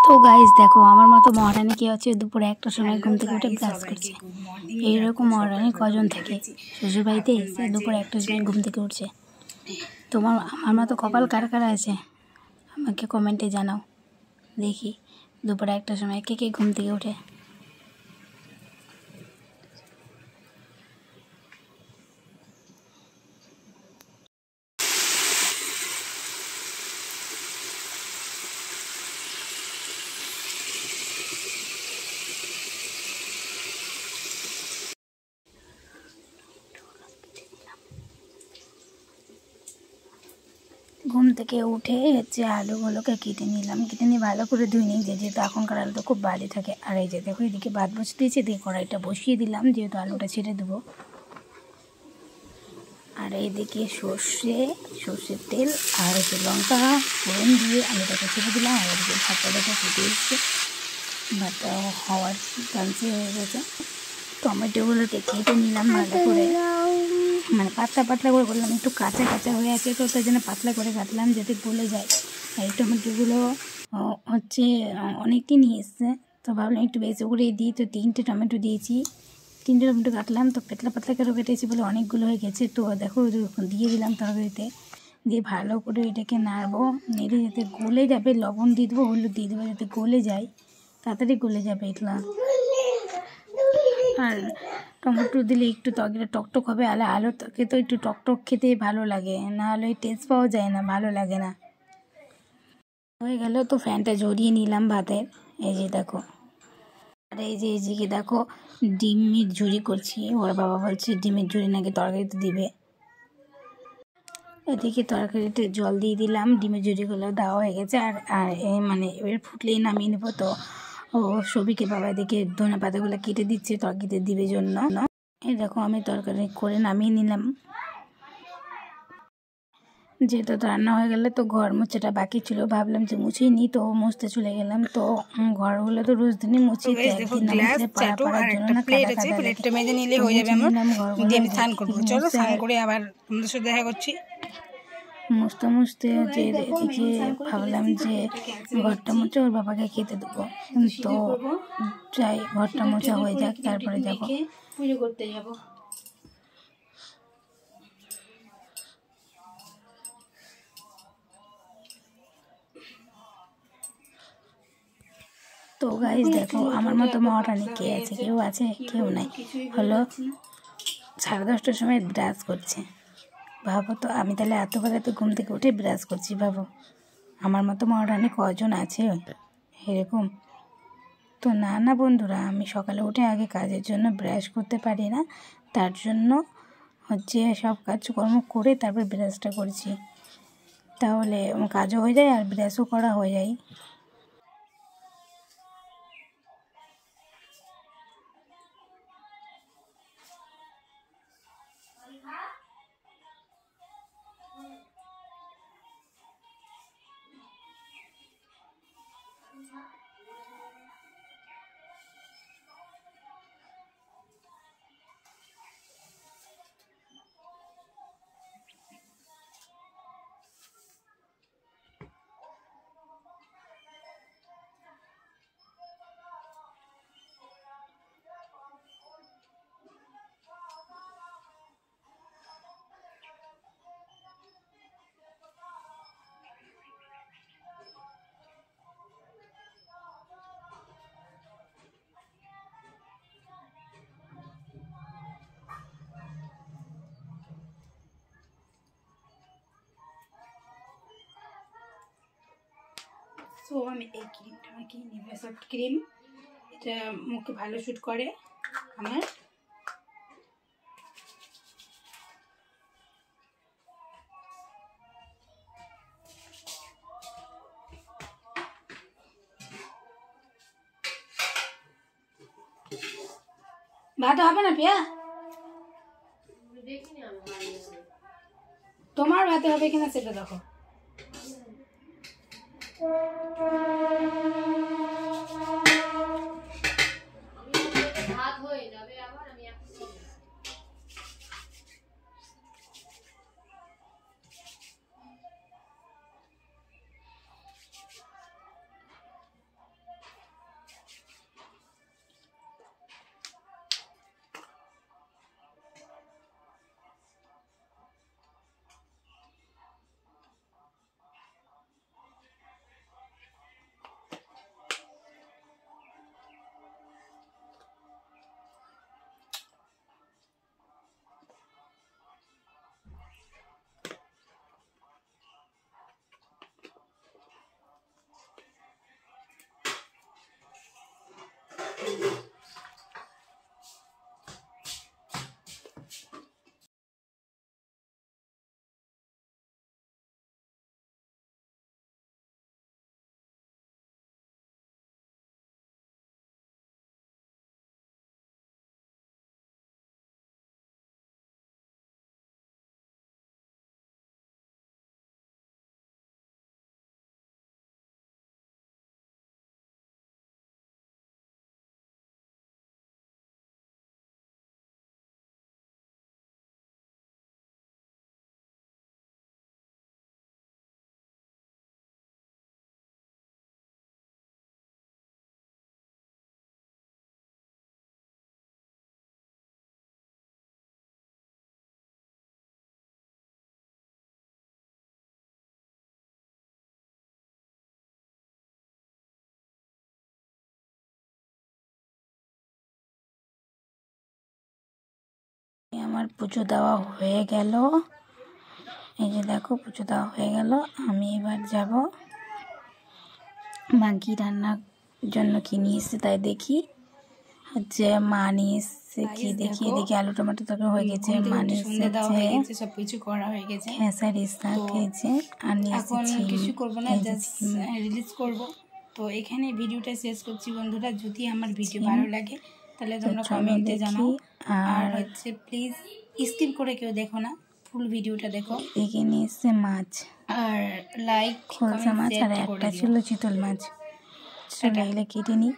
তো গাইস দেখো আমার মতো মহারানী কি আছে দুপুরে একটার সময় ঘুম থেকে উঠে ব্রাশ করছে। এইরকম মহারানী কজন থেকে শ্বশুর বাড়িতে এসে দুপুরে একটার সময় ঘুম থেকে উঠছে। আমার মতো কপাল কার কার আছে আমাকে কমেন্টে জানাও, দেখি দুপুরে একটার সময় কে কে ঘুম থেকে উঠে। ঘুম থেকে উঠে আলুগুলোকে কেটে নিলাম, কেটে নিয়ে ভালো করে ধুয়ে নিই, যেহেতু এখনকার আলু তো খুব বালি থাকে। আর এই যে দেখো এদিকে ভাত বসিয়ে দিয়েছি, দিয়ে কড়াইটা বসিয়ে দিলাম যেহেতু আলুটা ছেড়ে দেবো। আর এইদিকে সর্ষের তেল আর হচ্ছে লঙ্কা ফোড়ন দিয়ে আলুটাকে ছেড়ে দিলাম। আর এদিকে ভাতটা দেখো ফুটে এসছে, ভাতটা হওয়ার চান্সই হয়ে গেছে। টমেটোগুলোকে কেটে নিলাম ভালো করে, মানে পাতলা পাতলা করে করলাম, একটু কাঁচা কাঁচা হয়ে আছে তো তাই জন্য পাতলা করে কাটলাম যাতে গলে যায়। এই টমেটোগুলো হচ্ছে অনেকটি নিয়ে এসছে, তো ভাবলাম একটু বেশি করে দিই, তো 3টে টমেটো দিয়েছি। 3টে টমেটো কাটলাম, তো পাতলা পাতলা করে কেটেছি বলে অনেকগুলো হয়ে গেছে। তো দেখো দিয়ে দিলাম তরকারিতে, দিয়ে ভালো করে এটাকে নাড়বো, নেড়ে যাতে গলে যাবে। লবণ দিয়ে দেবো, হলুদ দিয়ে দেবো যাতে গলে যায়, তাড়াতাড়ি গলে যাবে এগুলো। আর টমেটো দিলে একটু তরকারিটা টকটক হবে, আর আলুর তরকারি তো একটু টকটক খেতে ভালো লাগে, না হলে টেস্ট পাওয়া যায় না, ভালো লাগে না। হয়ে গেল, তো ফ্যানটা ঝরিয়ে নিলাম ভাতের। এই যে দেখো, আর এই যে এদিকে দেখো ডিমের ঝুড়ি করছি, ওর বাবা বলছে ডিমের ঝুড়ি নাকি তরকারিতে দিবে। এদিকে তরকারিতে জল দিয়ে দিলাম, ডিমের ঝুড়িগুলো দেওয়া হয়ে গেছে। আর আর মানে এবার ফুটলেই নামিয়ে নেবো। তো সবিকে বাবা এদিকে ধনে পাতাগুলো কেটে দিচ্ছে তরকারিতে দিবে জন্য। এই দেখো আমি তরকারি করে নামিয়ে নিলাম। যেহেতু রান্না হয়ে গেলে তো ঘর মুছাটা বাকি ছিল, ভাবলাম যে মুছেই নিই, তো মুছতে চলে গেলাম। তো ঘরগুলো তো রোজ দিনই মুছি, একদিন না মুছলে পাড়ার জন্য না কাদা কাদা প্লেটটা মেজে নিলে হয়ে যাবে আমার। দিয়ে আমি স্নান করবো, চলো স্নান করে আবার তোমাদের সাথে দেখা করছি। মুছতে মুছতে যে এদিকে ভাবলাম যে ঘরটা মুছে ওর বাবাকে খেতে দেবো, তো যাই ঘরটা মোছা হয়ে যাক তারপরে যাবো পুজো করতে যাবো। তো গাইস দেখো আমার মতো মহারানী কে আছে, কেউ আছে? কেউ নাই। হলো 10:30টার সময় ব্রাশ করছে, ভাবো তো আমি তাহলে এত বেলা তো ঘুম থেকে উঠে ব্রাশ করছি, ভাবো আমার মতো মহারানী কজন আছে এরকম। তো না না বন্ধুরা, আমি সকালে উঠে আগে কাজের জন্য ব্রাশ করতে পারি না, তার জন্য হচ্ছে সব কাজকর্ম করে তারপর ব্রাশটা করছি, তাহলে কাজও হয়ে যায় আর ব্রাশও করা হয়ে যায়। তো আমি এই ক্রিমটা আমাকে নিভা সফট ক্রিম, এটা মুখে ভালো শ্যুট করে আমার। ভাত হবে না পিয়া, তোমার ভাতে হবে কিনা সেটা দেখো। আমার পুজো দেওয়া হয়ে গেল, এই যে দেখো পুজো দেওয়া হয়ে গেল। আমি এবার যাব মা কি রান্নার জন্য কি নিয়ে এসছে তাই দেখি। হচ্ছে মা নিয়ে এসছে কি দেখি, এদিকে আলু টমেটো তরকারি হয়ে গেছে, মা নিয়ে এসেছে সবকিছু করা হয়ে গেছে, খেসারি শাক খেয়েছে আর নিয়ে এসেছি কিছু করবো না, জাস্ট রিলিজ করব। তো এখানে ভিডিওটা শেষ করছি বন্ধুরা। যদি আমার ভিডিও ভালো লাগে তাহলে তোমরা কমেন্টে জানাও, আর হচ্ছে প্লিজ স্কিপ করে কেউ দেখো না, ফুল ভিডিওটা দেখো। এদিকে নিয়ে এসছে মাছ, আর লাইক খোলসা মাছ আর একটা ছিল চিতল মাছ। চলে এলে কেটে নিই।